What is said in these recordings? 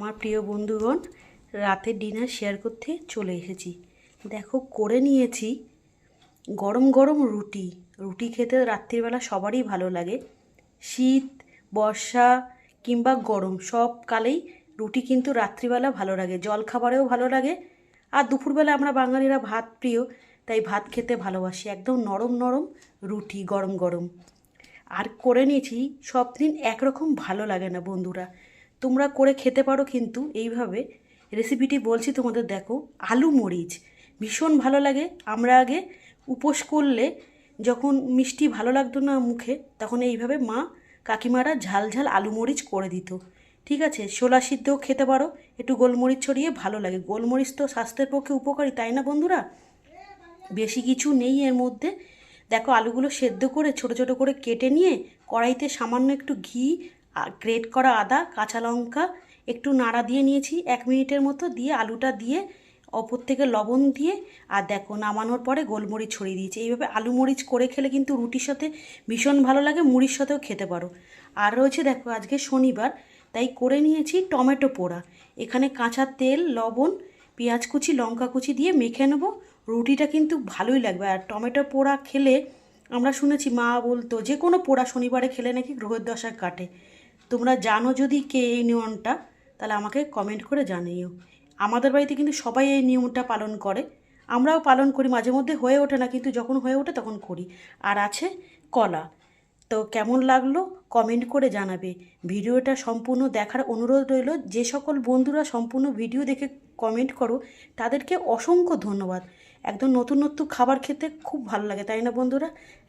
আমার প্রিয় বন্ধুগণ, রাতের ডিনার শেয়ার করতে চলে এসেছি। দেখো, করে নিয়েছি গরম গরম রুটি। রুটি খেতে রাত্রিবেলা সবারই ভালো লাগে। শীত, বর্ষা কিংবা গরম সব কালেই রুটি কিন্তু রাত্রিবেলা ভালো লাগে, জলখাবারেও ভালো লাগে। আর দুপুরবেলা আমরা বাঙালিরা ভাত প্রিয়, তাই ভাত খেতে ভালোবাসি। একদম নরম নরম রুটি গরম গরম। আর করে নিয়েছি। সব দিন একরকম ভালো লাগে না বন্ধুরা, তোমরা করে খেতে পারো কিন্তু এইভাবে। রেসিপিটি বলছি তোমাদের, দেখো। আলু মরিচ ভীষণ ভালো লাগে। আমরা আগে উপোস করলে যখন মিষ্টি ভালো লাগতো না মুখে, তখন এইভাবে মা কাকিমারা ঝাল ঝাল আলু মরিচ করে দিত। ঠিক আছে, ছোলা সিদ্ধও খেতে পারো, একটু গোলমরিচ ছড়িয়ে ভালো লাগে। গোলমরিচ তো স্বাস্থ্যের পক্ষে উপকারী, তাই না বন্ধুরা? বেশি কিছু নেই এর মধ্যে। দেখো, আলুগুলো সেদ্ধ করে ছোট ছোট করে কেটে নিয়ে কড়াইতে সামান্য একটু ঘি, গ্রেট করা আদা, কাঁচা লঙ্কা একটু নাড়া দিয়ে নিয়েছি 1 মিনিটের মতো। দিয়ে আলুটা দিয়ে ওপর থেকে লবণ দিয়ে, আর দেখো নামানোর পরে গোলমরিচ ছড়িয়ে দিয়েছি। এইভাবে আলু মরিচ করে খেলে কিন্তু রুটির সাথে ভীষণ ভালো লাগে, মুড়ির সাথেও খেতে পারো। আর রয়েছে, দেখো আজকে শনিবার, তাই করে নিয়েছি টমেটো পোড়া। এখানে কাঁচা তেল, লবণ, পেঁয়াজ কুচি, লঙ্কা কুচি দিয়ে মেখে নেবো। রুটিটা কিন্তু ভালোই লাগবে। আর টমেটো পোড়া খেলে আমরা শুনেছি, মা বলতো যে কোনো পোড়া শনিবারে খেলে নাকি গ্রহের দশা কাটে। তোমরা জানো যদি কে এই নিয়মটা, তাহলে আমাকে কমেন্ট করে জানিও। আমাদের বাড়িতে কিন্তু সবাই এই নিয়মটা পালন করে, আমরাও পালন করি। মাঝে মধ্যে হয়ে ওঠে না, কিন্তু যখন হয়ে ওঠে তখন করি। আর আছে কলা। তো কেমন লাগলো কমেন্ট করে জানাবে। ভিডিওটা সম্পূর্ণ দেখার অনুরোধ রইল। যে সকল বন্ধুরা সম্পূর্ণ ভিডিও দেখে কমেন্ট করো, তাদেরকে অসংখ্য ধন্যবাদ। একদম নতুন নতুন খাবার খেতে খুব ভালো লাগে, তাই না বন্ধুরা?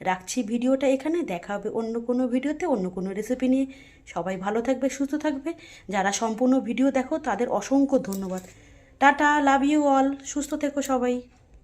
রাখছি ভিডিওটা এখানে। দেখা হবে অন্য কোনো ভিডিওতে, অন্য কোনো রেসিপি নিয়ে। সবাই ভালো থাকবে, সুস্থ থাকবে। যারা সম্পূর্ণ ভিডিও দেখো তাদের অসংখ্য ধন্যবাদ। টাটা, লাভ ইউ অল। সুস্থ থেকো সবাই।